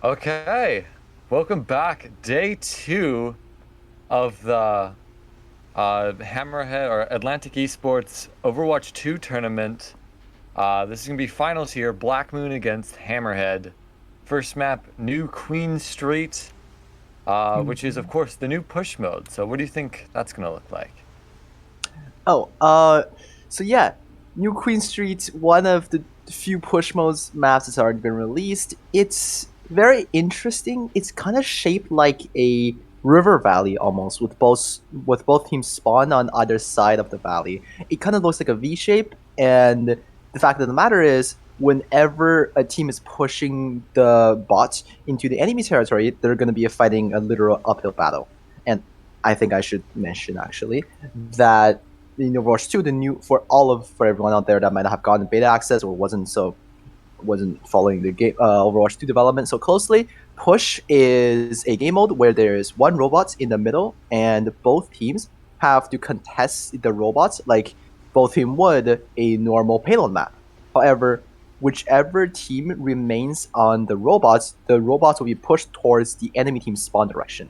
Okay, welcome back. Day two of the Hammerhead or Atlantic Esports Overwatch 2 tournament. This is gonna be finals here. Black Moon against Hammerhead. First map, New Queen Street, which is of Mhm. course the new push mode. So what do you think that's gonna look like? Oh, so yeah, New Queen Street, one of the few push modes maps that's already been released. It's very interesting. It's kind of shaped like a river valley almost, with both teams spawn on either side of the valley. It kind of looks like a V shape, and the fact of the matter is, whenever a team is pushing the bot into the enemy territory, they're going to be fighting a literal uphill battle. And I think I should mention actually that in Overwatch 2, the new for everyone out there that might not have gotten beta access or wasn't following the game Overwatch 2 development so closely. Push is a game mode where there's one robot in the middle, and both teams have to contest the robots like both team would a normal payload map. However, whichever team remains on the robots will be pushed towards the enemy team's spawn direction.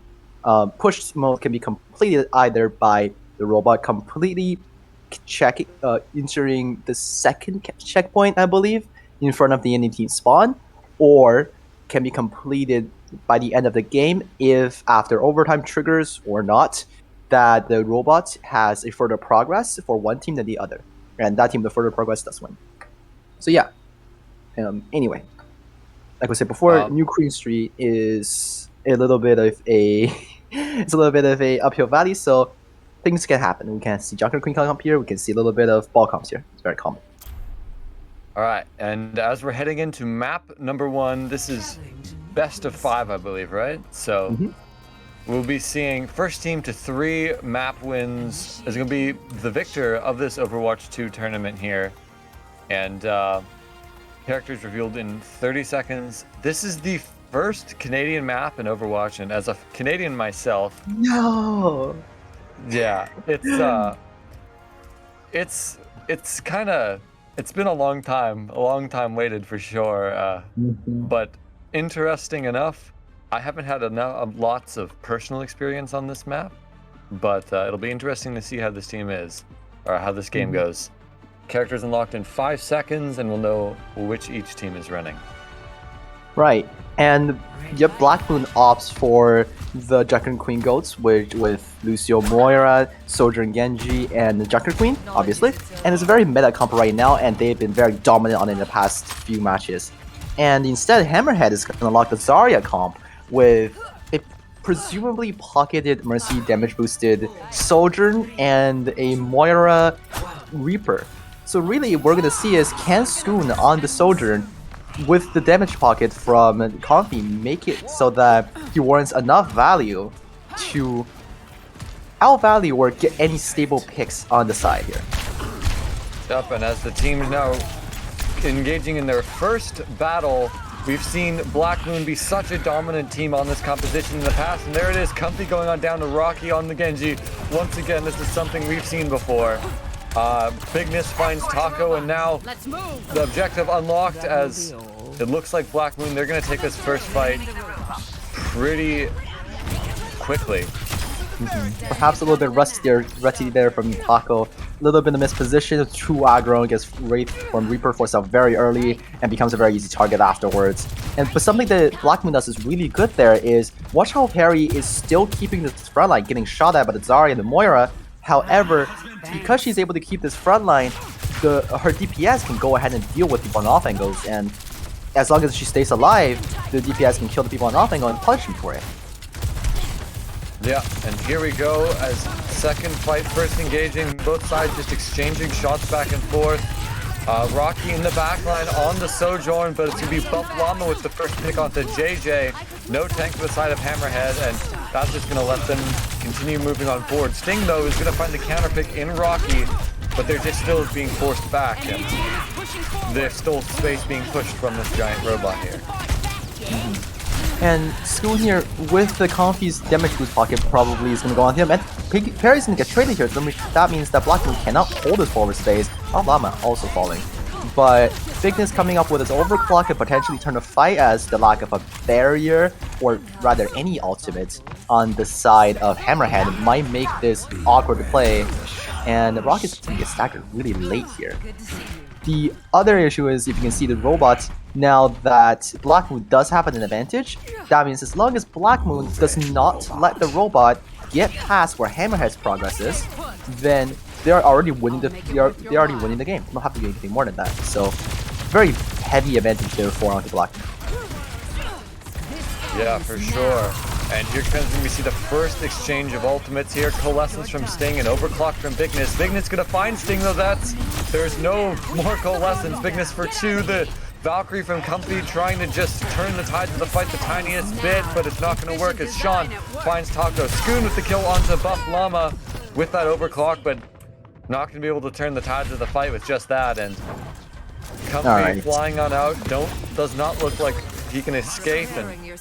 Push mode can be completed either by the robot completely entering the second checkpoint, I believe, in front of the enemy team spawn, or can be completed by the end of the game if after overtime triggers or not, that the robot has a further progress for one team than the other, and that team the further progress does win. So yeah. Anyway, like we said before, Um, New Queen Street is a little bit of a it's a little bit of a uphill valley, so things can happen. We can see Junker Queen come up here. We can see a little bit of ball comps here. It's very common. all right, and as we're heading into map number one, this is best of five, I believe, right? So. Mm-hmm. We'll be seeing first team to 3 map wins is going to be the victor of this Overwatch 2 tournament here. And characters revealed in 30 seconds. This is the first Canadian map in Overwatch, and as a Canadian myself, No. yeah, it's it's kind of it's been a long time waited for sure. Mhm. But interesting enough, I haven't had enough lots of personal experience on this map, but it'll be interesting to see how this team is or how this game Mhm. goes. Characters unlocked in 5 seconds, and we'll know which each team is running. Right. And yep, Black Moon opts for the Junker Queen goats, which with Lucio Moira, Sojourn Genji, and the Junker Queen, obviously. And it's a very meta comp right now, and they've been very dominant on it in the past few matches. And instead, Hammerhead is going to lock the Zarya comp with a presumably pocketed Mercy damage boosted Sojourn and a Moira Reaper. So really, what we're going to see is can Scoon on the Sojourn with the damage pocket from Comfy make it so that he warrants enough value to outvalue or get any stable picks on the side here. Yep, and as the team is now engaging in their first battle, we've seen Black Moon be such a dominant team on this composition in the past, and there it is, Comfy going on down to Rocky on the Genji. Once again, this is something we've seen before. Bigness finds Taco, and now the objective unlocked as it looks like Black Moon, they're going to take this first fight pretty quickly. Perhaps a little bit rusty there from Taco. A little bit of misposition, too aggro, gets Wraith from Reaper forced out very early and becomes a very easy target afterwards. But something that Black Moon does is really good there is watch how Perry is still keeping this front line, getting shot at by the Zarya and the Moira. However, because she's able to keep this front line, her DPS can go ahead and deal with people on off angles, and as long as she stays alive, the DPS can kill the people on off angle and punish them for it. Yeah, and here we go as second fight, first engaging, both sides just exchanging shots back and forth. Rocky in the backline on the Sojourn, but it's going to be Buff Llama with the first pick onto JJ. No tank to the side of Hammerhead, and that's just going to let them continue moving on forward. Sting, though, is going to find the counter pick in Rocky, but they're just still being forced back, and there's still space being pushed from this giant robot here. And Scoon here, with the Comfy's damage boost pocket, probably is going to go on him, and Perry's going to get traded here. That means that Black Moon cannot hold his forward space. Llama also falling. but Bigness coming up with his overclock could potentially turn the fight as the lack of a barrier, or rather any ultimate, on the side of Hammerhead might make this awkward to play, and Rocket's team gets staggered really late here. The other issue is, if you can see the robots, now that Black Moon does have an advantage, that means as long as Black Moon does not let the robot get past where Hammerhead's progress is, then they're already winning the game. They don't have to do anything more than that. So very heavy advantage there for onto Black Moon. Yeah, for sure. And here comes when we see the first exchange of ultimates here. Coalescence from Sting and Overclock from Bigness. Bigness gonna find Sting though. There's no more Coalescence. Bigness for 2. The Valkyrie from Comfy trying to just turn the tides of the fight the tiniest bit, but it's not gonna work as Sean finds Taco. Scoon with the kill onto Buff Llama with that Overclock, but not gonna be able to turn the tides of the fight with just that. And Comfy flying on out does not look like he can escape, and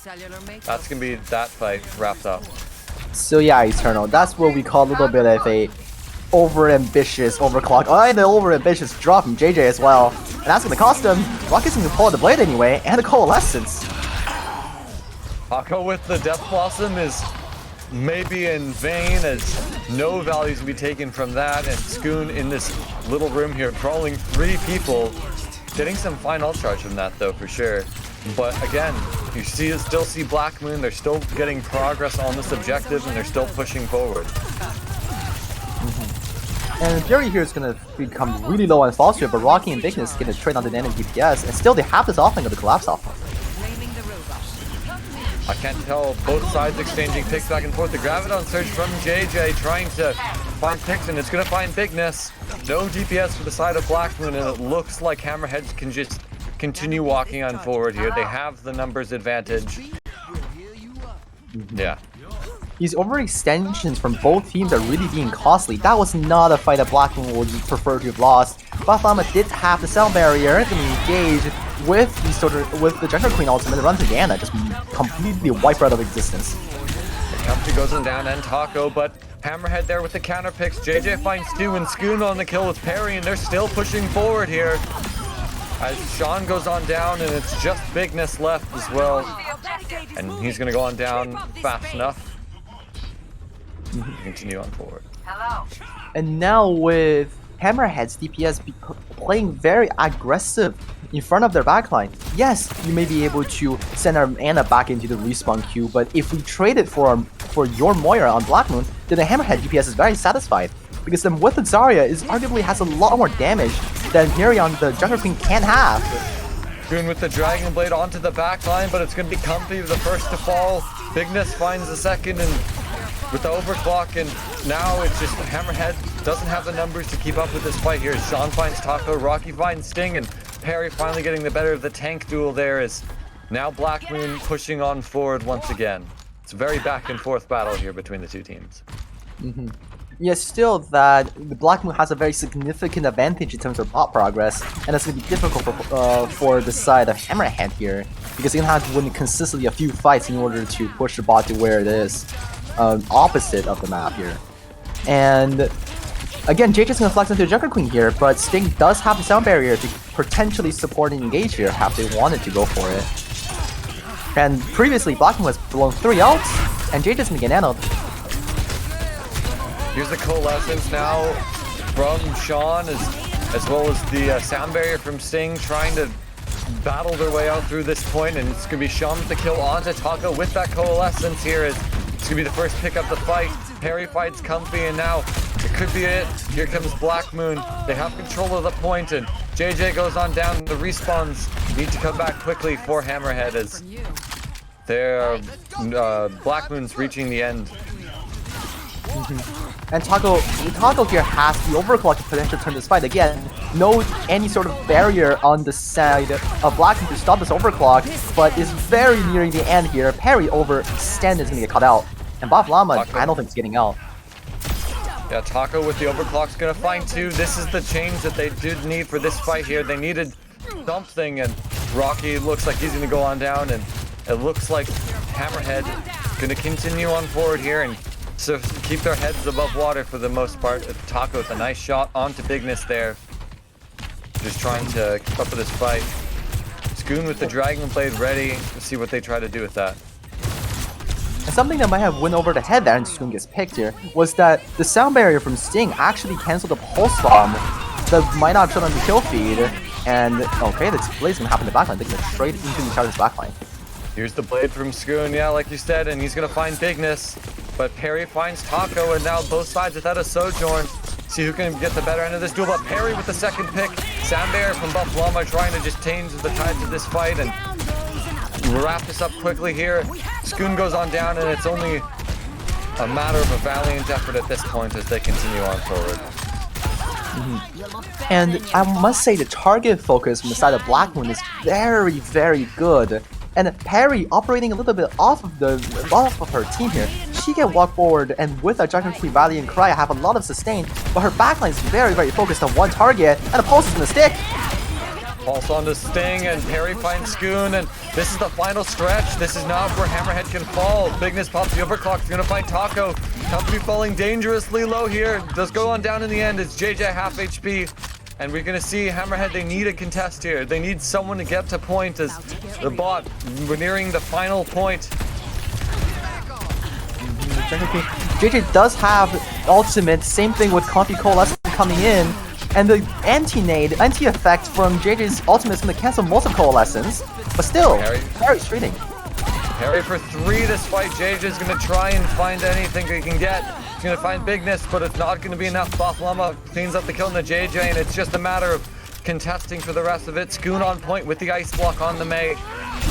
that's gonna be that fight wrapped up. So yeah, Eternal, that's what we call a little bit of a over-ambitious overclock. Oh, the over-ambitious drop from JJ as well. And that's gonna cost him. Rocket's gonna pull the blade anyway, and a Coalescence. Taco with the Death Blossom is maybe in vain, as no values will be taken from that, and Scoon in this little room here crawling 3 people. Getting some fine ult charge from that though, for sure. But again, you still see Black Moon, they're still getting progress on this objective, and they're still pushing forward. And Fury here is going to become really low on false here, but Rocky and Bigness get a trade on the end of DPS, and still they have this offering of the collapse offering. I can't tell, both sides exchanging picks back and forth. The Graviton Surge from JJ trying to find picks, and it's going to find Bigness. No DPS for the side of Black Moon, and it looks like Hammerhead can just continue walking on forward here. They have the numbers advantage. Yeah. These overextensions from both teams are really being costly. That was not a fight that Black Moon would prefer to have lost. Buff Llama did have the sound barrier to engage with the Jungle Queen ultimate and runs Diana, just completely wipe her out of existence. The Comfy goes on down and Taco, but Hammerhead there with the counter picks. JJ finds Stu and Scoon on the kill with Perry, and they're still pushing forward here. As Sean goes on down, and it's just Bigness left as well. And he's going to go on down fast enough. Continue on forward. And now with Hammerhead's DPS playing very aggressive in front of their backline. Yes, you may be able to send our Ana back into the respawn queue, but if we trade it for your Moira on Black Moon, then the Hammerhead DPS is very satisfied. Because then with the Zarya is arguably has a lot more damage than Hirion the Jungle Queen can have. Goon with the Dragon Blade onto the backline, but it's going to be Comfy the first to fall. Bigness finds the second, and with the overclock, and now it's just Hammerhead doesn't have the numbers to keep up with this fight here. Sean finds Taco, Rocky finds Sting, and Perry finally getting the better of the tank duel there, is now Black Moon pushing on forward once again. It's a very back and forth battle here between the two teams. Yes, still that the Black Moon has a very significant advantage in terms of bot progress, and it's going to be difficult for the side of Hammerhead here, because you're going to have to win consistently a few fights in order to push the bot to where it is, opposite of the map here. And again, JJ's going to flex into the Jungle Queen here, but Sting does have the sound barrier to potentially support and engage here if they wanted to go for it. And previously, Black Moon has blown 3 ults, and JJ's going to get nanoed. Here's the Coalescence now from Sean, as well as the sound barrier from Sting, trying to battle their way out through this point, and it's going to be Sean with the kill onto Taco with that Coalescence here. It's going to be the first pick up the fight. Perry fights Comfy, and now it could be it. Here comes Black Moon. They have control of the point, and JJ goes on down. The respawns need to come back quickly for Hammerhead, as their Black Moon's reaching the end. And Taco here has the overclock to potentially turn this fight. Again, no any sort of barrier on the side of Black to stop this overclock, but is very nearing the end here. Perry overstand is going to get cut out. And Buff Llama, I don't think it's getting out. Yeah, Taco with the overclock's going to find 2. This is the change that they did need for this fight here. They needed something, and Rocky looks like he's going to go on down, and it looks like Hammerhead going to continue on forward here, and so keep their heads above water for the most part. Taco with a nice shot onto Bigness there. just trying to keep up with this fight. Scoon with the Dragon Blade ready to see what they try to do with that. And something that might have went over the head there and Scoon gets picked here was that the sound barrier from Sting actually canceled the pulse bomb that might not shut on the kill feed. And okay, this blade's gonna happen in the backline, taking it straight into the Charger's backline. Here's the blade from Scoon, yeah, like you said, and he's gonna find Bigness. But Perry finds Taco, and now both sides without a Sojourn. See who can get the better end of this duel, but Perry with the second pick. Sound barrier from Bufflama trying to just change the tides of this fight and wrap this up quickly here. Scoon goes on down, and it's only a matter of a valiant effort at this point as they continue on forward. And I must say the target focus from the side of Black Moon is very, very good. And Perry operating a little bit off of her team here. She can walk forward and with a Junker Queen Valiant Cry have a lot of sustain, but her backline is very, very focused on one target, and the pulse is gonna stick. Pulse on the Sting, and Perry finds Scoon, and this is the final stretch. This is not where Hammerhead can fall. Bigness pops the overclock, he's gonna find Taco. Company falling dangerously low here. Does go on down in the end. It's JJ half HP. And we're gonna see Hammerhead, they need a contest here. They need someone to get to point as the bot, we're nearing the final point. JJ does have ultimate, same thing with Comfy Coalescence coming in. And the anti-effect from JJ's ultimate is gonna cancel most of Coalescence. But still, Perry's treating. Perry for 3 this fight. JJ's gonna try and find anything he can get. He's gonna find Bigness, but it's not gonna be enough. Bufflama cleans up the kill in the JJ, and it's just a matter of contesting for the rest of it. Scoon on point with the ice block on the Mei.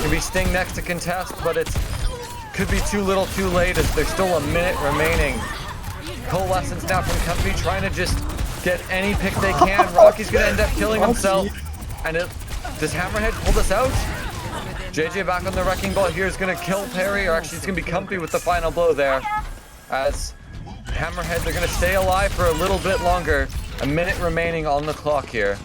Could be Sting next to contest, but it's could be too little too late as there's still a minute remaining. Coalescence now from Company trying to just get any pick they can. Rocky's gonna end up killing himself. And does Hammerhead pull this out? JJ back on the wrecking ball here is gonna kill Perry, or actually it's gonna be Comfy with the final blow there. As Hammerhead, they're gonna stay alive for a little bit longer. A minute remaining on the clock here.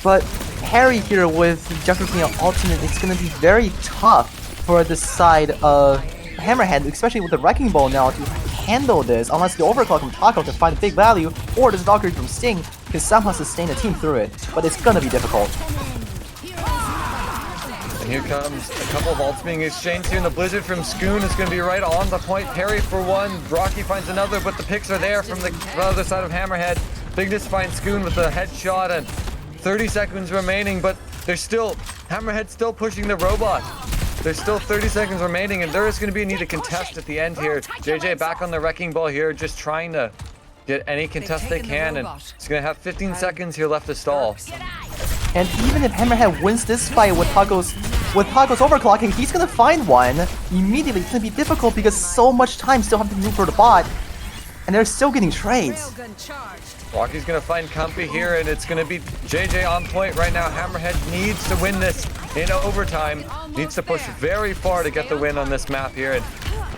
But Perry here with Junker Queen ultimate, it's gonna be very tough for the side of Hammerhead, especially with the wrecking ball now, to handle this unless the overclock from Taco can find a big value, or this Valkyrie from Sting can somehow sustain the team through it. But it's gonna be difficult. And here comes a couple of ults being exchanged here, and the Blizzard from Scoon is going to be right on the point. Perry for 1, Rocky finds another, but the picks are there from the other side of Hammerhead. Bigness finds Scoon with a headshot, and 30 seconds remaining, but there's still, Hammerhead still pushing the robot. There's still 30 seconds remaining, and there is going to be a need to contest at the end here. JJ back on the wrecking ball here, just trying to get any contest they can, and it's going to have 15 seconds here left to stall. And even if Hammerhead wins this fight with Taco's overclocking, he's gonna find one immediately. It's gonna be difficult because so much time still have to move for the bot, and they're still getting trades. Rocky's gonna find Comfy here, and it's gonna be JJ on point right now. Hammerhead needs to win this in overtime. Needs to push very far to get the win on this map here, and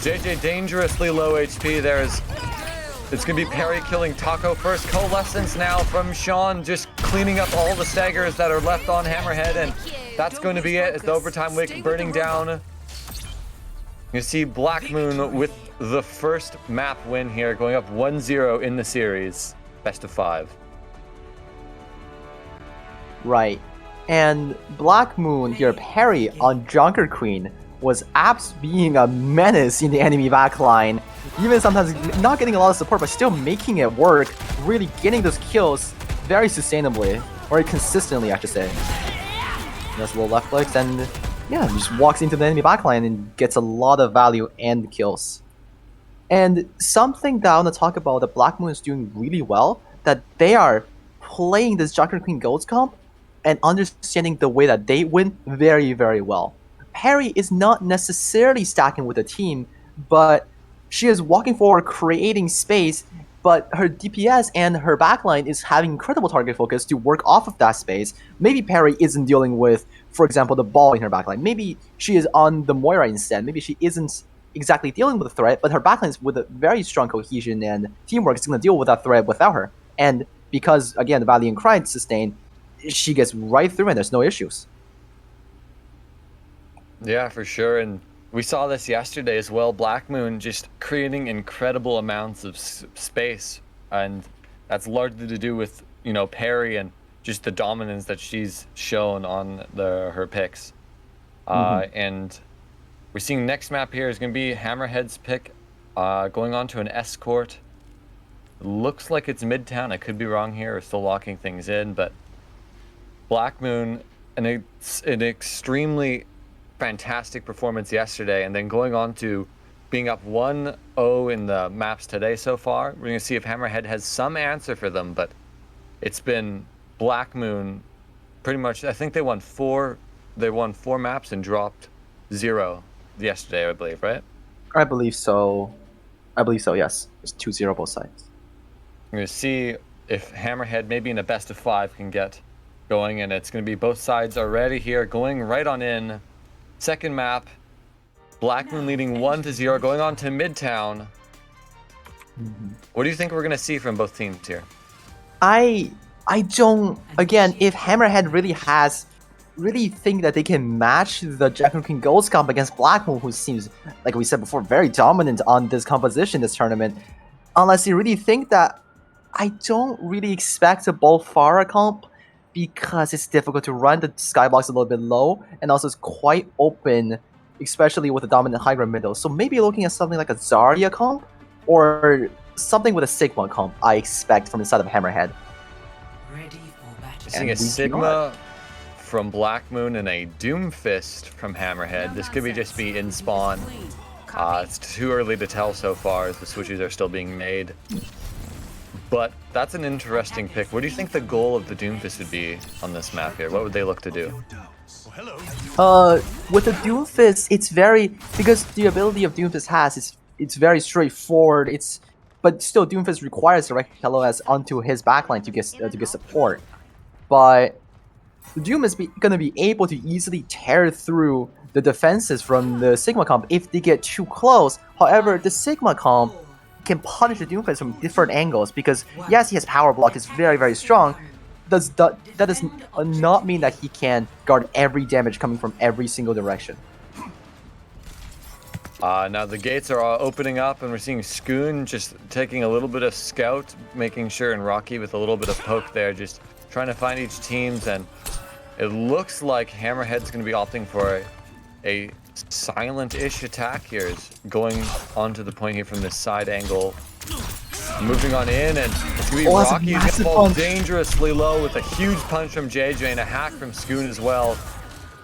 JJ dangerously low HP. It's gonna be Perry killing Taco first. Coalescence now from Sean, just cleaning up all the staggers that are left on Hammerhead, and that's going to be it. It's the overtime wick burning down. You see Black Moon with the first map win here, going up 1-0 in the series. Best of 5. Right. And Black Moon here, Perry on Junker Queen, was apps being a menace in the enemy backline. Even sometimes not getting a lot of support, but still making it work, really getting those kills very sustainably, or consistently, I should say. Just a little left clicks, and yeah, just walks into the enemy backline and gets a lot of value and kills. And something that I want to talk about that Black Moon is doing really well, that they are playing this Junker Queen Goats comp and understanding the way that they win very, very well. Perry is not necessarily stacking with the team, but she is walking forward, creating space, but her DPS and her backline is having incredible target focus to work off of that space. Maybe Perry isn't dealing with, for example, the ball in her backline. Maybe she is on the Moira instead. Maybe she isn't exactly dealing with the threat, but her backline is with a very strong cohesion and teamwork is going to deal with that threat without her. And because, again, the Valiant Cry sustained, she gets right through and there's no issues. Yeah, for sure. And we saw this yesterday as well. Black Moon just creating incredible amounts of space, and that's largely to do with you know, Perry and just the dominance that she's shown on her picks. And we're seeing next map here is going to be Hammerhead's pick, going on to an escort. Looks like it's Midtown. I could be wrong here. We're still locking things in, but Black Moon, an extremely fantastic performance yesterday, and then going on to being up 1-0 in the maps today so far. We're going to see if Hammerhead has some answer for them, but it's been Black Moon pretty much. I think they won four maps and dropped 0 yesterday, I believe, right? I believe so. Yes, it's 2-0 both sides. We're going to see if Hammerhead, maybe in a best of 5, can get going, and it's going to be both sides already here, going right on in. Second map, Black Moon leading 1-0, going on to Midtown. What do you think we're going to see from both teams here? I don't. Again, if Hammerhead really think that they can match the Jack and Queen Ghost comp against Black Moon, who seems, like we said before, very dominant on this composition this tournament. Unless you really think that, I don't really expect a Bolfara comp because it's difficult to run. The skybox a little bit low, and also it's quite open, especially with the dominant high ground middle. So maybe looking at something like a Zarya comp or something with a Sigma comp, I expect from the side of Hammerhead. Seeing a Sigma from Black Moon and a Doomfist from Hammerhead. This could just be in spawn. It's too early to tell so far as the switches are still being made. But that's an interesting pick. What do you think the goal of the Doomfist would be on this map here? What would they look to do? With the Doomfist, it's very, because the ability of Doomfist it's very straightforward. But still, Doomfist requires direct LOS onto his backline to get support. But the Doom is gonna be able to easily tear through the defenses from the Sigma comp if they get too close. However, the Sigma comp can punish the Doomfist from different angles because yes, he has power block, it's very, very strong. That does not mean that he can guard every damage coming from every single direction. Now the gates are all opening up, and we're seeing Skoon just taking a little bit of scout, making sure, and Rocky with a little bit of poke there, just trying to find each teams. And it looks like Hammerhead's going to be opting for a silent-ish attack here, is going onto the point here from this side angle. Moving on in, and it's going to be Rocky who's going to fall dangerously low with a huge punch from JJ and a hack from Skoon as well.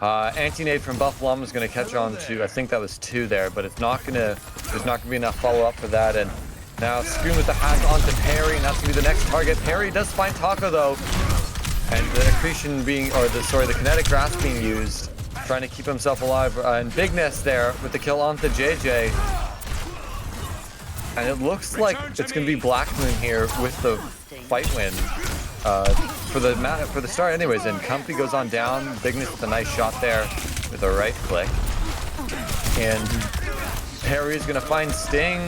Anti-nade from Buffalum is going to catch on to, I think that was 2 there, but there's not going to be enough follow-up for that. And now Skoon with the hack onto Perry, and that's going to be the next target. Perry does find Taco though, and the accretion being, the kinetic grasp being used, trying to keep himself alive. And Bigness there with the kill onto JJ. And it looks like it's going to be Black Moon here with the fight win for the start anyways. And Comfy goes on down. Bigness with a nice shot there with a right click. And Perry's going to find Sting.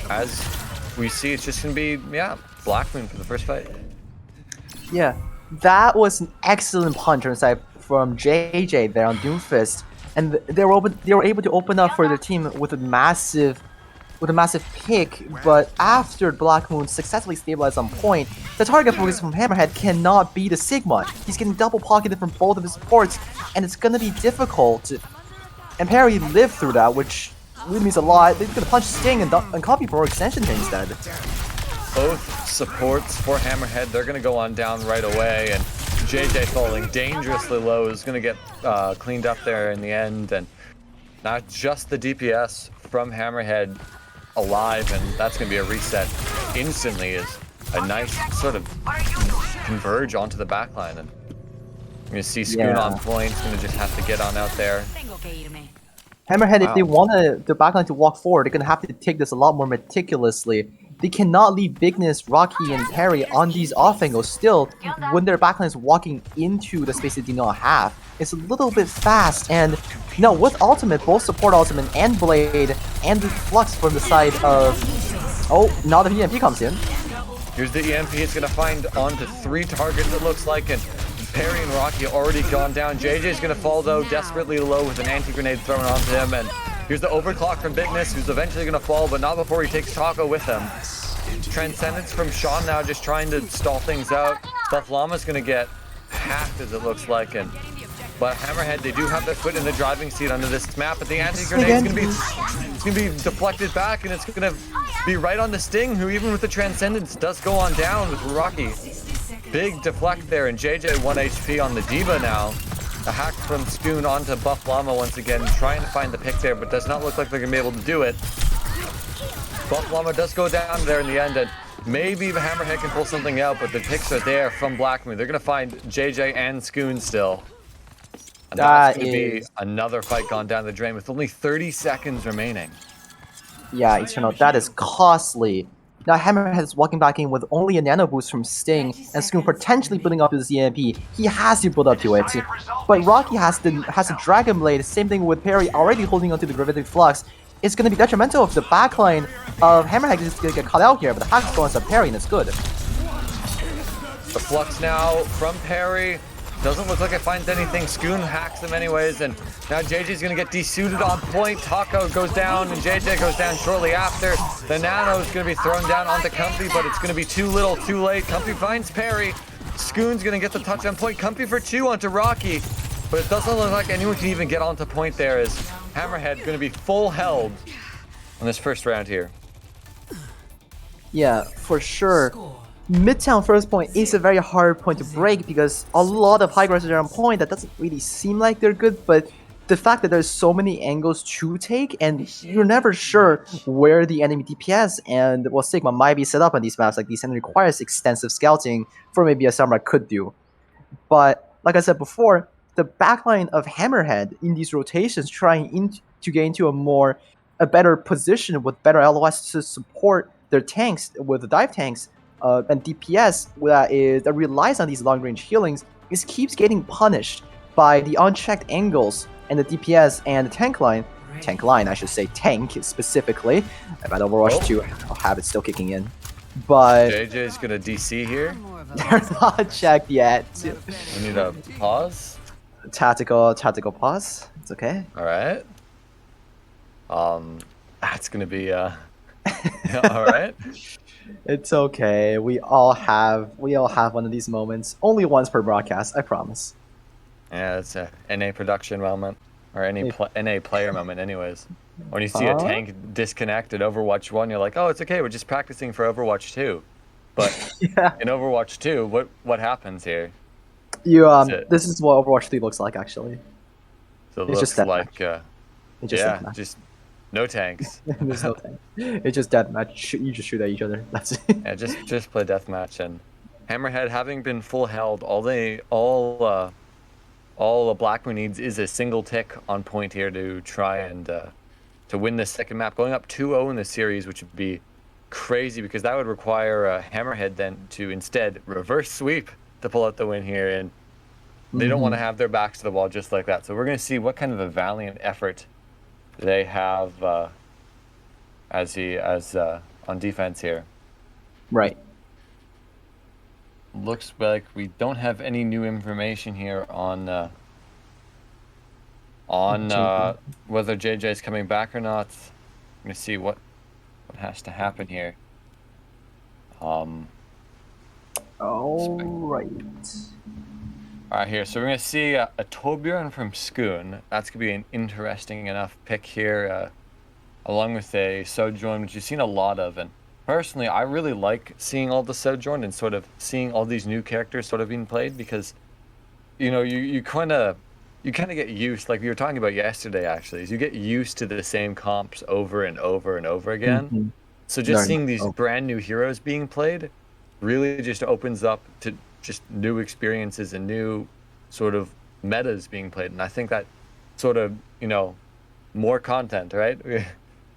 As we see, it's just going to be, Black Moon for the first fight. Yeah, that was an excellent punch on side from JJ there on Doomfist. And they were able to open up for their team with a massive pick, but after Black Moon successfully stabilized on point, the target focus from Hammerhead cannot be the Sigma. He's getting double pocketed from both of his supports, and it's gonna be difficult. And Perry lived through that, which really means a lot. They're gonna punch Sting and copy for extension here instead. Both supports for Hammerhead, they're gonna go on down right away, and JJ falling dangerously low is gonna get cleaned up there in the end, and not just the DPS from Hammerhead alive, and that's going to be a reset instantly as a nice sort of converge onto the backline. And you're going to see Skoon on point. He's going to just have to get on out there. Hammerhead, if they want the backline to walk forward, they're going to have to take this a lot more meticulously. They cannot leave Bigness, Rocky, and Perry on these off angles still when their backline is walking into the space they do not have. It's a little bit fast, and with ultimate, both support ultimate and Blade, and the flux from the side of... Oh, now the EMP comes in. Here's the EMP, it's going to find onto 3 targets it looks like, and Perry and Rocky already gone down. JJ's going to fall though, desperately low with an anti-grenade thrown onto him, and here's the overclock from Bigness, who's eventually going to fall, but not before he takes Taco with him. Transcendence from Sean now, just trying to stall things out. Bufflama's gonna get hacked, as it looks like, but Hammerhead, they do have their foot in the driving seat under this map, but the anti-grenade is gonna be deflected back, and it's gonna be right on the Sting, who even with the Transcendence does go on down with Rocky. Big deflect there, and JJ 1 HP on the Diva now. A hack from Scoon onto Bufflama once again, trying to find the pick there, but does not look like they're gonna be able to do it. Bufflama does go down there in the end, and maybe the Hammerhead can pull something out, but the picks are there from Blackmoon. They're gonna find JJ and Scoon still. And that's going to be another fight gone down the drain with only 30 seconds remaining. Yeah, Eternal, that is costly. Now Hammerhead is walking back in with only a nano boost from Sting, and Scoon potentially building up his EMP. He has to build up to it. But Rocky has the Dragon Blade, same thing with Perry already holding onto the Gravitic Flux. It's going to be detrimental if the backline of Hammerhead is going to get caught out here, but the hack's going to Perry, and it's good. The Flux now from Perry. Doesn't look like it finds anything. Scoon hacks them anyways, and now JJ's gonna get desuited on point. Taco goes down, and JJ goes down shortly after. The Nano is gonna be thrown down onto Comfy, but it's gonna be too little, too late. Comfy finds Perry. Scoon's gonna get the touch on point. Comfy for 2 onto Rocky, but it doesn't look like anyone can even get onto point there, as Hammerhead gonna be full held on this first round here. Yeah, for sure. Midtown first point is a very hard point to break because a lot of high grasses are on point. That doesn't really seem like they're good, but the fact that there's so many angles to take and you're never sure where the enemy DPS and Sigma might be set up on these maps like these, and requires extensive scouting for maybe a Samurai could do. But like I said before, the backline of Hammerhead in these rotations trying to get into a better position with better LOS to support their tanks with the dive tanks. And DPS that relies on these long-range healings keeps getting punished by the unchecked angles and the DPS and the tank line, I should say, tank specifically. About Overwatch 2, I'll have it still kicking in. But JJ's gonna DC here. They're not checked yet. We need a pause. Tactical pause. It's okay. All right. That's gonna be yeah, all right. It's okay. We all have one of these moments. Only once per broadcast, I promise. Yeah, it's a NA production moment, or any NA player moment anyways. When you see a tank disconnect at Overwatch 1, you're like, oh, it's okay, we're just practicing for Overwatch 2. But yeah. In Overwatch 2, what happens here? This is what Overwatch 3 looks like, actually. So it looks like, deathmatch. just no tanks. There's no tank. It's just deathmatch. You just shoot at each other. That's it. Yeah, just play deathmatch. And Hammerhead, having been full held, all Blackmoon needs is a single tick on point here to try and to win this second map. Going up 2-0 in the series, which would be crazy because that would require Hammerhead then to instead reverse sweep to pull out the win here, and they don't want to have their backs to the wall just like that. So we're going to see what kind of a valiant effort they have on defense here. Right. Looks like we don't have any new information here on whether JJ is coming back or not. I'm gonna see what has to happen here. All right. All right, here. So we're gonna see a Torbjorn from Scoon. That's gonna be an interesting enough pick here, along with a Sojourn, which you've seen a lot of. And personally, I really like seeing all the Sojourn and sort of seeing all these new characters sort of being played because, you know, you kind of get used, like we were talking about yesterday, actually, is you get used to the same comps over and over and over again. So just seeing these brand new heroes being played really just opens up to just new experiences and new sort of metas being played. And I think that sort of, you know, more content, right?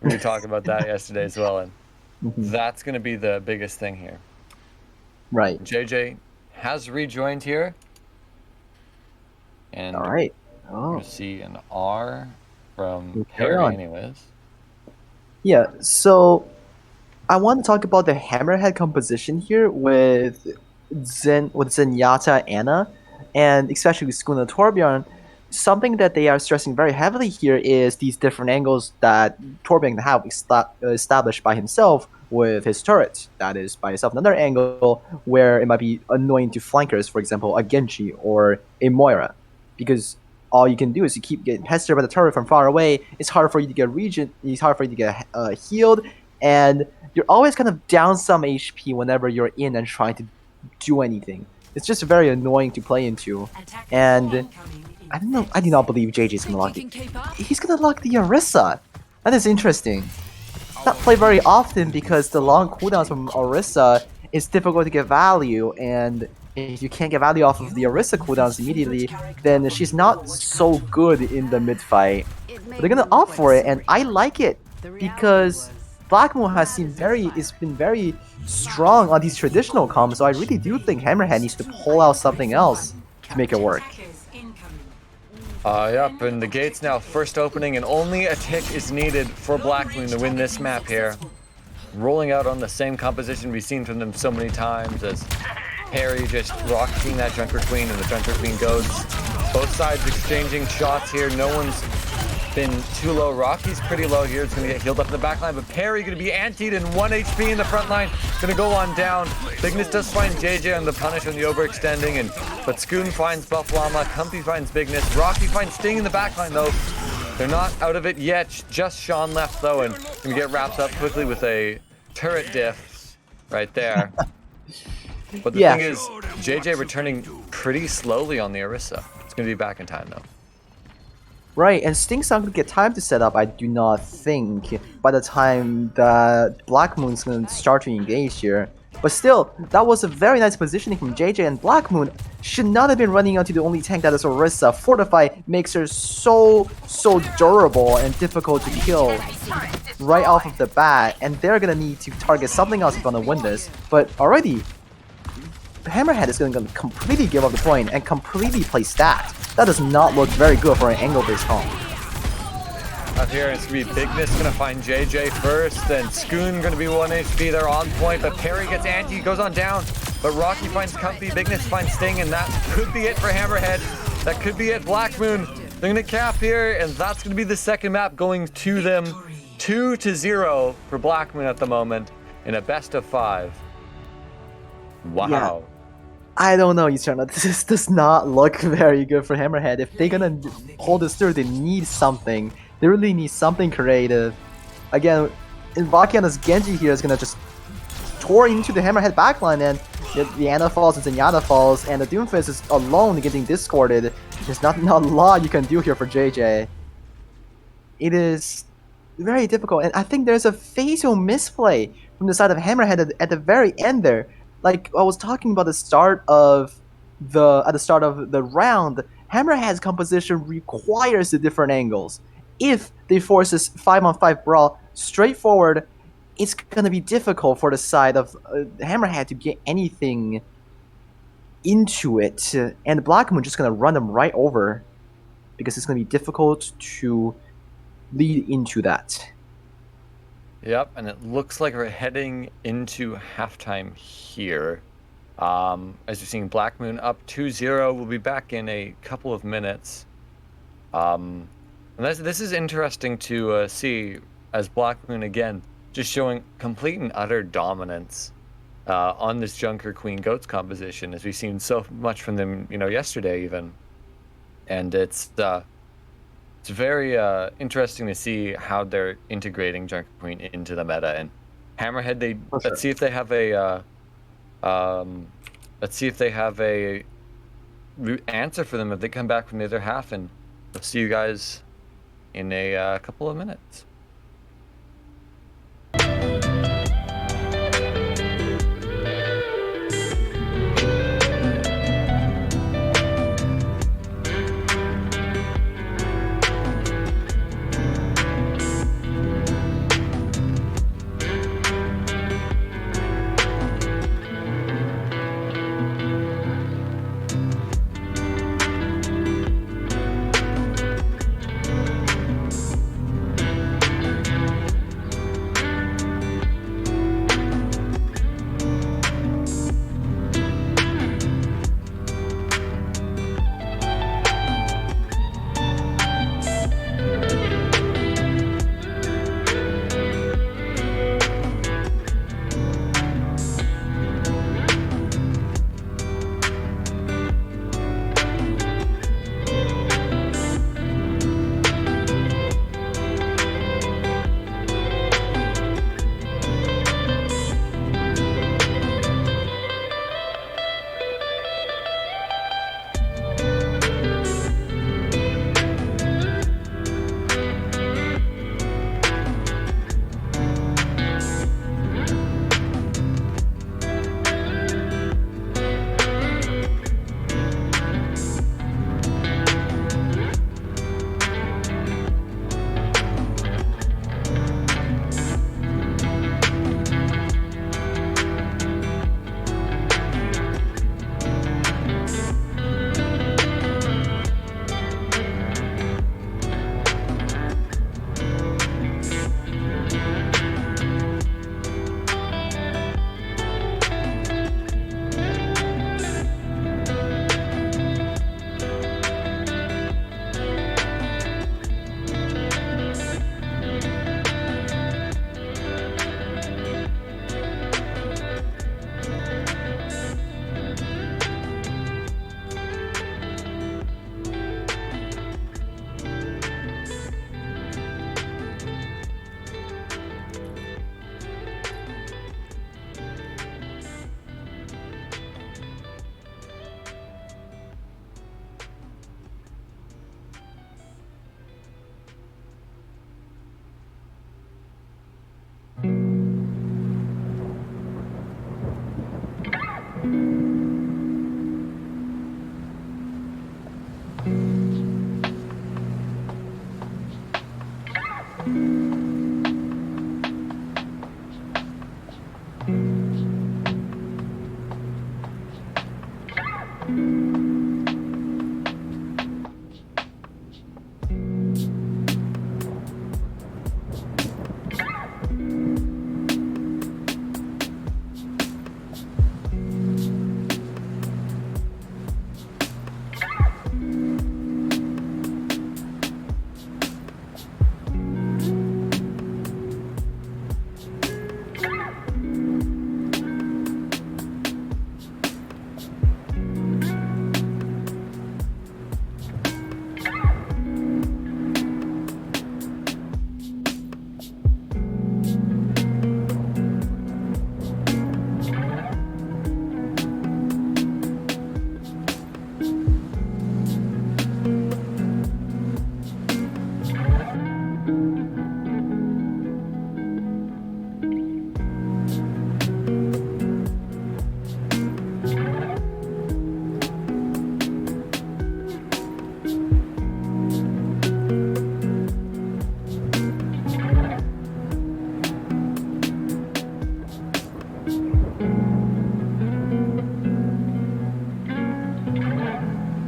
We talked about that yesterday as well. And that's going to be the biggest thing here. Right. JJ has rejoined here. And all right. We're going to see an R from Perry anyways. Yeah, so I want to talk about the Hammerhead composition here with Zenyatta Anna, and especially with Scoon and Torbjorn. Something that they are stressing very heavily here is these different angles that Torbjorn have established by himself with his turret. That is by itself another angle where it might be annoying to flankers, for example, a Genji or a Moira, because all you can do is you keep getting pestered by the turret from far away. It's hard for you to get it's hard for you to get healed, and you're always kind of down some HP whenever you're in and trying to do anything. It's just very annoying to play into, and I don't know. I do not believe JJ's gonna lock He's gonna lock the Orisa. That is interesting. Not played very often because the long cooldowns from Orisa is difficult to get value, and if you can't get value off of the Orisa cooldowns immediately, then she's not so good in the mid fight. But they're gonna opt for it, and I like it because Black Moon has been very strong on these traditional comps. So I really do think Hammerhead needs to pull out something else to make it work. Yep, and the gate's now first opening, and only a tick is needed for Black Moon to win this map here. Rolling out on the same composition we've seen from them so many times, as Harry just rocking that Junker Queen, and the Junker Queen goes. Both sides exchanging shots here. No one's been too low. Rocky's pretty low here. It's going to get healed up in the back line, but Perry going to be antied and 1 HP in the front line. Going to go on down. Bigness does find JJ on the punish on the overextending, but Scoon finds Buff Llama. Comfy finds Bigness. Rocky finds Sting in the back line, though. They're not out of it yet. Just Sean left, though, and going to get wrapped up quickly with a turret diff right there. But the thing is, JJ returning pretty slowly on the Orisa. It's going to be back in time, though. Right, and Sting's not going to get time to set up, I do not think, by the time that Black Moon's going to start to engage here. But still, that was a very nice positioning from JJ, and Black Moon should not have been running onto the only tank that is Orisa. Fortify makes her so durable and difficult to kill right off of the bat, and they're going to need to target something else if they want to win this. But already, Hammerhead is going to completely give up the point and completely play stacked. That does not look very good for an angle-based comp. Up here, it's going to be Bigness going to find JJ first, then Scoon going to be 1 HP. They're on point, but Perry gets anti, goes on down. But Rocky finds Comfy, Bigness finds Sting, and that could be it for Hammerhead. That could be it. Black Moon, they're going to cap here, and that's going to be the second map going to them. 2-0 for Black Moon at the moment in a best of 5. Wow. Yeah. I don't know, Eternal. This does not look very good for Hammerhead. If they're gonna hold this through, they need something. They really need something creative. Again, Invokiana's Genji here is gonna just tore into the Hammerhead backline, and the Ana falls and Zenyatta falls, and the Doomfist is alone getting discorded. There's not a lot you can do here for JJ. It is very difficult, and I think there's a fatal misplay from the side of Hammerhead at the very end there. Like I was talking about at the start of the round, Hammerhead's composition requires the different angles. If they force this 5-on-5 brawl straightforward, it's gonna be difficult for the side of Hammerhead to get anything into it, and Black Moon just gonna run them right over because it's gonna be difficult to lead into that. Yep, and it looks like we're heading into halftime here. As you're seeing, Black Moon up 2-0. We'll be back in a couple of minutes. And this is interesting to see, as Black Moon, again, just showing complete and utter dominance on this Junker Queen Goats composition, as we've seen so much from them, yesterday even. And it's very interesting to see how they're integrating Junker Queen into the meta. And Hammerhead, let's see if they have a answer for them if they come back from the other half. And we'll see you guys in a couple of minutes.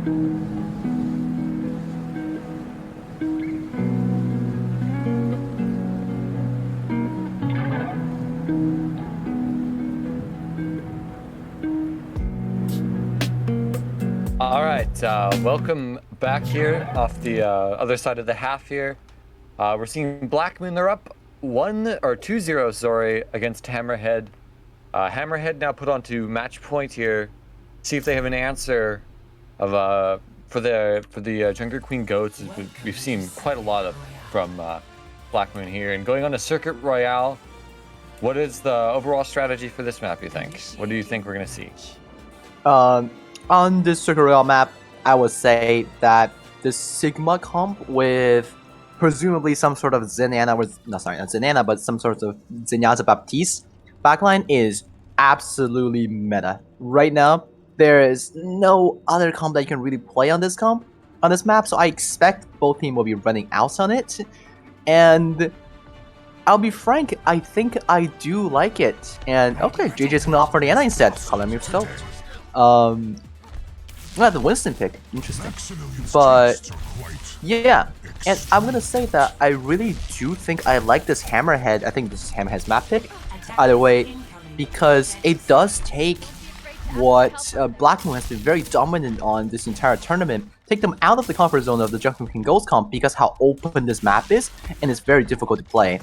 All right, welcome back here off the other side of the half here. We're seeing Black Moon, they're up 2-0, sorry, against Hammerhead. Hammerhead now put onto match point here. See if they have an answer of for the Junker Queen Goats. We've seen quite a lot of from Black Moon here. And going on to Circuit Royale, what is the overall strategy for this map, you think? What do you think we're gonna see? On this Circuit Royale map, I would say that the Sigma comp with presumably some sort of Zenyatta, not Zenyatta, but some sort of Zenyatta Baptiste backline is absolutely meta. Right now, there is no other comp that you can really play on this map, so I expect both teams will be running out on it. And I'll be frank, I think I do like it. And okay, JJ's gonna offer the Ana instead. Color me scoped. Well, the Winston pick, interesting. But yeah, and I'm gonna say that I really do think I like this Hammerhead. I think this is Hammerhead's map pick, either way, because it does take what Black Moon has been very dominant on this entire tournament, take them out of the comfort zone of the Junker King Ghost comp because how open this map is, and it's very difficult to play.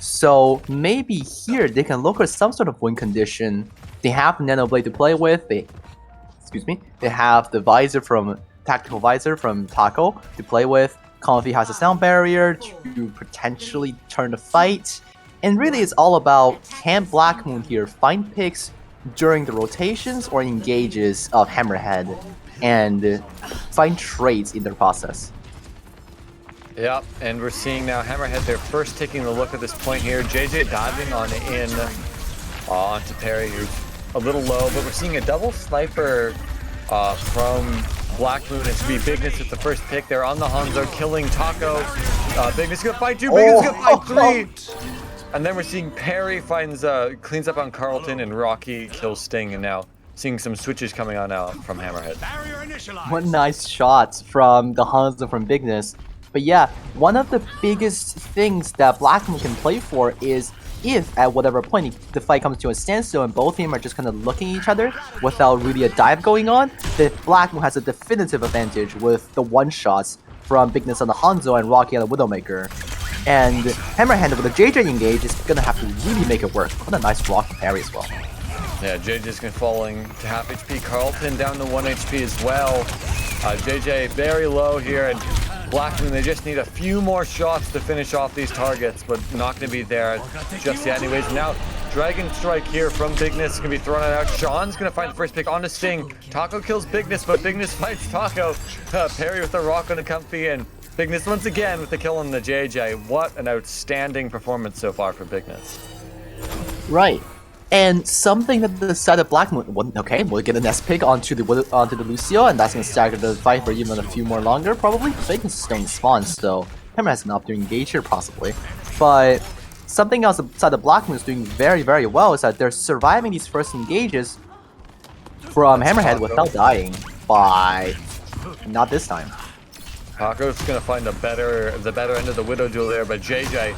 So maybe here they can look at some sort of win condition. They have Nano Blade to play with. They have the visor from Tactical Visor from Taco to play with. Comfy has a sound barrier to potentially turn the fight. And really it's all about, can Black Moon here find picks during the rotations or engages of Hammerhead and find trades in their process. Yep, and we're seeing now Hammerhead, they're first taking a look at this point here. JJ diving on in onto Perry, who's a little low, but we're seeing a double sniper from Black Moon. It's gonna be Bigness with the first pick. They're on the Hanzo, killing Taco. Bigness gonna fight 2, Bigness gonna fight 3! And then we're seeing Perry finds, cleans up on Carlton, and Rocky kills Sting, and now seeing some switches coming on now from Hammerhead. What nice shots from the Hanzo from Bigness. But yeah, one of the biggest things that Black Moon can play for is if at whatever point the fight comes to a standstill and both teams are just kind of looking at each other without really a dive going on, then Black Moon has a definitive advantage with the one-shots from Bigness on the Hanzo and Rocky on the Widowmaker. And Hammerhead with a JJ engage is gonna have to really make it work. What a nice Rocky parry as well. Yeah, JJ's gonna falling to half HP. Carlton down to 1 HP as well. JJ very low here, and Black Moon, they just need a few more shots to finish off these targets, but not going to be there just yet. Anyways, now Dragon Strike here from Bigness going to be thrown out. Sean's going to find the first pick on the Sting. Taco kills Bigness, but Bigness fights Taco. Perry with the rock on the Comfy, and Bigness once again with the kill on the JJ. What an outstanding performance so far for Bigness. Right. And something that the side of Black Moon, okay, we'll get a next pick onto the Lucio, and that's gonna stagger the fight for even a few more longer, probably. Bigness is still in spawn, so Hammer has an up to engage here, possibly. But something else the side of Black Moon is doing very, very well is that they're surviving these first engages from Hammerhead without dying by not this time. Taco's gonna find the better end of the Widow duel there, but JJ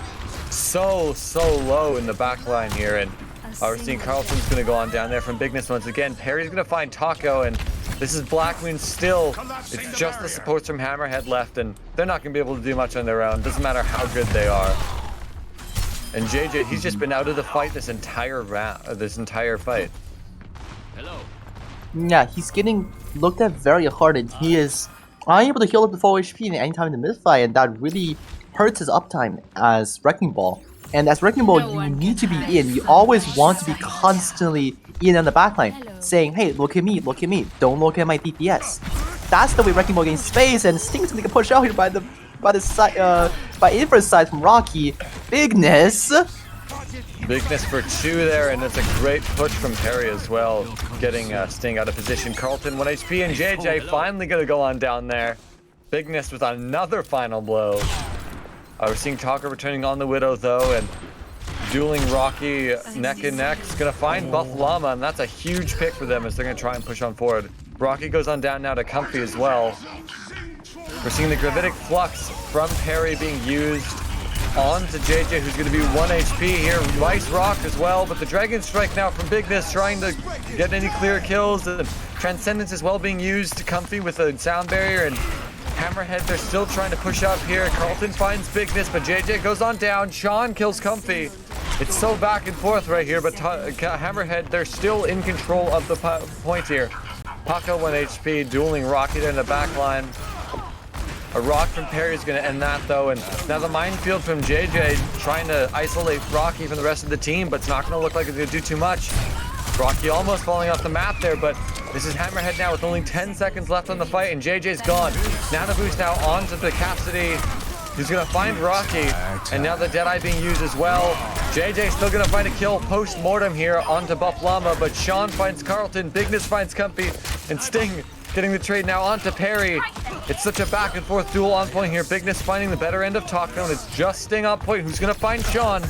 so low in the back line here, and we're seeing Carlton's going to go on down there from Bigness once again. Perry's going to find Taco, and this is Black Moon still. It's just the supports from Hammerhead left, and they're not going to be able to do much on their own. Doesn't matter how good they are. And JJ, he's just been out of the fight this entire fight. Hello. Yeah, he's getting looked at very hard, and he is unable to heal up to full HP any time in the mid-fight, and that really hurts his uptime as Wrecking Ball. And as Wrecking Ball, you need to be in. You always want to be constantly in on the backline, saying, hey, look at me, don't look at my DPS. That's the way Wrecking Ball gains space, and Sting's gonna get pushed out here by inference side from Rocky. Bigness For 2 there, and it's a great push from Perry as well, getting Sting out of position. Carlton 1 HP, and JJ finally gonna go on down there. Bigness with another final blow. We're seeing Taco returning on the Widow though, and dueling Rocky neck and neck. It's gonna find Buff Llama, and that's a huge pick for them as they're gonna try and push on forward. Rocky goes on down now to Comfy as well. We're seeing the Gravitic Flux from Perry being used onto JJ, who's going to be 1 HP here. Nice rock as well, but the Dragon Strike now from Bigness trying to get any clear kills. The Transcendence as well being used to Comfy with a sound barrier, and Hammerhead, they're still trying to push up here. Carlton finds Bigness, but JJ goes on down. Sean kills Comfy. It's so back and forth right here, but Hammerhead, they're still in control of the point here. Paco 1 HP, dueling Rocky there in the back line. A rock from Perry is going to end that though, and now the minefield from JJ trying to isolate Rocky from the rest of the team, but it's not going to look like it's going to do too much. Rocky almost falling off the map there, but this is Hammerhead now with only 10 seconds left on the fight, and JJ's gone. Nano Boost now onto the Cassidy. He's going to find Rocky, and now the Deadeye being used as well. JJ still going to find a kill post-mortem here onto Buff Llama, but Sean finds Carlton, Bigness finds Comfy, and Sting getting the trade now onto Perry. It's such a back and forth duel on point here. Bigness finding the better end of Taco, and it's just Sting on point who's going to find Sean.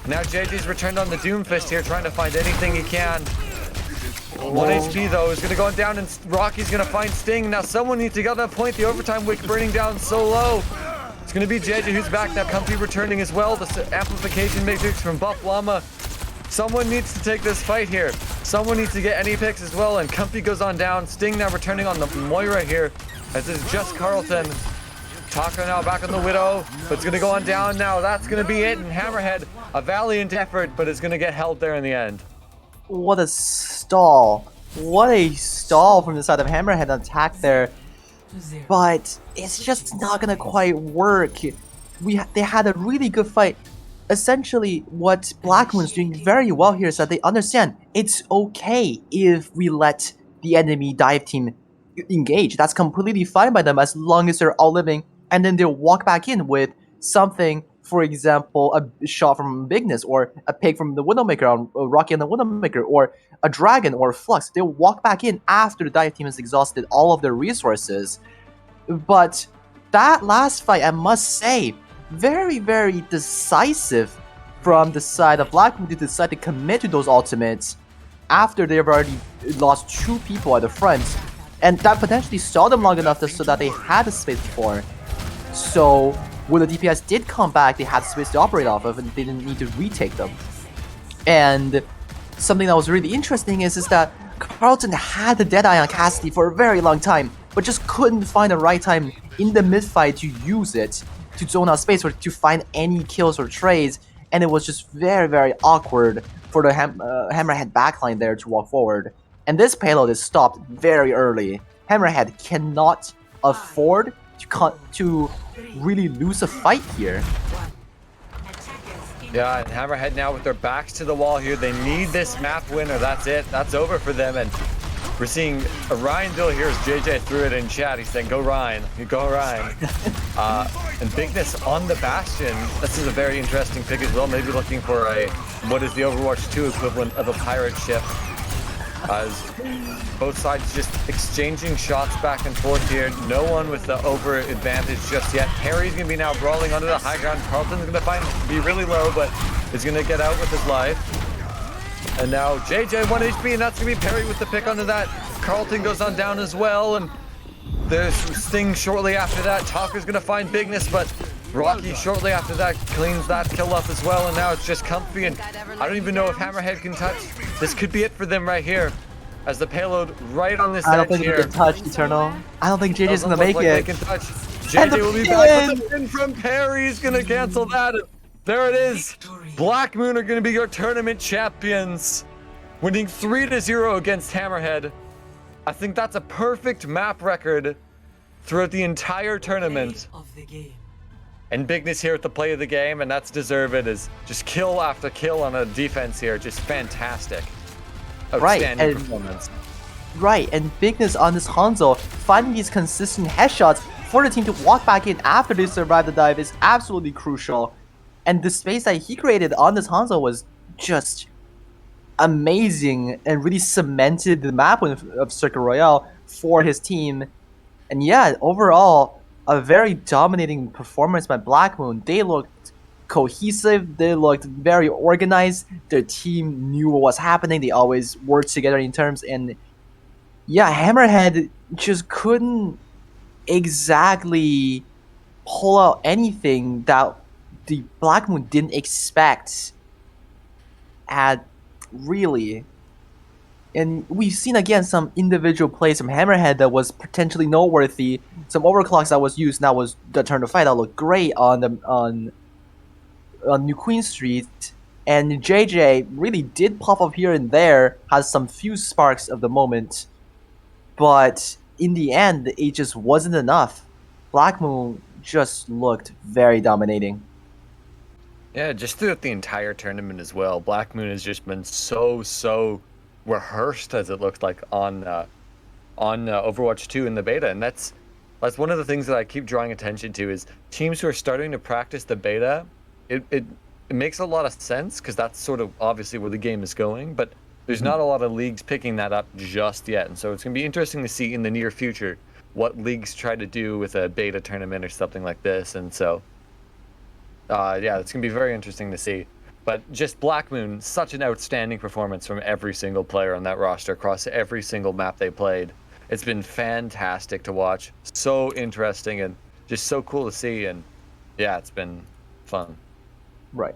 Now JJ's returned on the Doomfist here, trying to find anything he can. 1 HP though is going to go down, and Rocky's going to find Sting. Now someone needs to get that point. The overtime wick burning down so low. It's going to be JJ who's back now. Comfy returning as well. The amplification matrix from Buff Llama. Someone needs to take this fight here. Someone needs to get any picks as well, and Comfy goes on down. Sting now returning on the Moira here, as it's just Carlton. Taco now back on the Widow, but it's going to go on down now. That's going to be it, and Hammerhead, a valiant effort, but it's going to get held there in the end. What a stall. What a stall from the side of Hammerhead attack there. But it's just not going to quite work. They had a really good fight. Essentially, what Blackmoon's doing very well here is that they understand it's okay if we let the enemy dive team engage. That's completely fine by them as long as they're all living, and then they'll walk back in with something, for example, a shot from Bigness, or a pick from the Widowmaker on Rocky and the Widowmaker, or a Dragon or Flux. They'll walk back in after the dive team has exhausted all of their resources. But that last fight, I must say, very, very decisive from the side of Blackmoon to decide to commit to those ultimates after they've already lost 2 people at the front. And that potentially stalled them long enough so that they had a space before. So when the DPS did come back, they had space to operate off of, and they didn't need to retake them. And something that was really interesting is that Carlton had the Deadeye on Cassidy for a very long time, but just couldn't find the right time in the mid-fight to use it, to zone out space or to find any kills or trades, and it was just very, very awkward for the Hammerhead backline there to walk forward. And this payload is stopped very early. Hammerhead cannot afford to really lose a fight here. Yeah, and Hammerhead now with their backs to the wall here. They need this map win, or that's it. That's over for them. And we're seeing a Ryan duel here as JJ threw it in chat. He's saying, go Ryan, you go Ryan. And Bigness on the Bastion. This is a very interesting pick as well. Maybe looking for what is the Overwatch 2 equivalent of a pirate ship. As both sides just exchanging shots back and forth here. No one with the over advantage just yet. Perry's going to be now brawling onto the high ground. Carlton's going to be really low, but is going to get out with his life. And now JJ 1 HP, and that's going to be Perry with the pick onto that. Carlton goes on down as well, and there's Sting shortly after that. Taco's going to find Bigness, but Rocky shortly after that cleans that kill up as well, and now it's just Comfy, and I don't even know if Hammerhead can touch. This could be it for them right here, as the payload right on this edge here. I don't think they can touch Eternal. I don't think JJ's gonna make it. They can touch. JJ will be back with the win from Perry. He's gonna cancel that. There it is. Blackmoon are gonna be your tournament champions, winning 3-0 against Hammerhead. I think that's a perfect map record throughout the entire tournament. And Bigness here at the play of the game, and that's deserved. Is just kill after kill on a defense here. Just fantastic. Outstanding performance. Right, and Bigness on this Hanzo, finding these consistent headshots for the team to walk back in after they survive the dive is absolutely crucial. And the space that he created on this Hanzo was just amazing and really cemented the map of Circuit Royale for his team. And yeah, overall, a very dominating performance by Blackmoon. They looked cohesive, they looked very organized, their team knew what was happening, they always worked together in terms, and Yeah, Hammerhead just couldn't exactly pull out anything that the Black Moon didn't expect at really. And we've seen again some individual plays from Hammerhead that was potentially noteworthy. Some overclocks that was used that was the turn to fight that looked great on New Queen Street. And JJ really did pop up here and there, has some few sparks of the moment, but in the end, it just wasn't enough. Black Moon just looked very dominating. Yeah, just throughout the entire tournament as well. Black Moon has just been so rehearsed as it looked like on Overwatch 2 in the beta, and that's one of the things that I keep drawing attention to is teams who are starting to practice the beta. It makes a lot of sense because that's sort of obviously where the game is going, but there's Mhm. not a lot of leagues picking that up just yet, and so it's gonna be interesting to see in the near future what leagues try to do with a beta tournament or something like this, and so. Yeah, it's gonna be very interesting to see. But just Black Moon, such an outstanding performance from every single player on that roster across every single map they played. It's been fantastic to watch. So interesting and just so cool to see. And yeah, it's been fun. Right.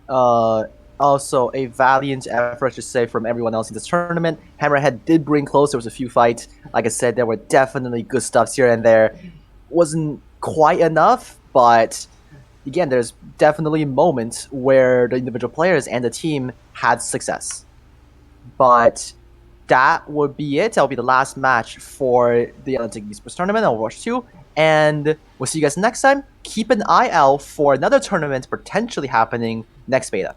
Uh, Also, a valiant effort, I should say, from everyone else in this tournament. Hammerhead did bring close. There was a few fights. Like I said, there were definitely good stuffs here and there. Wasn't quite enough, but again, there's definitely moments where the individual players and the team had success. But that would be it. That'll be the last match for the Atlantic Esports Tournament. Overwatch 2. And we'll see you guys next time. Keep an eye out for another tournament potentially happening next beta.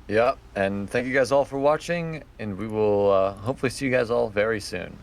Yep. And thank you guys all for watching, and we will hopefully see you guys all very soon.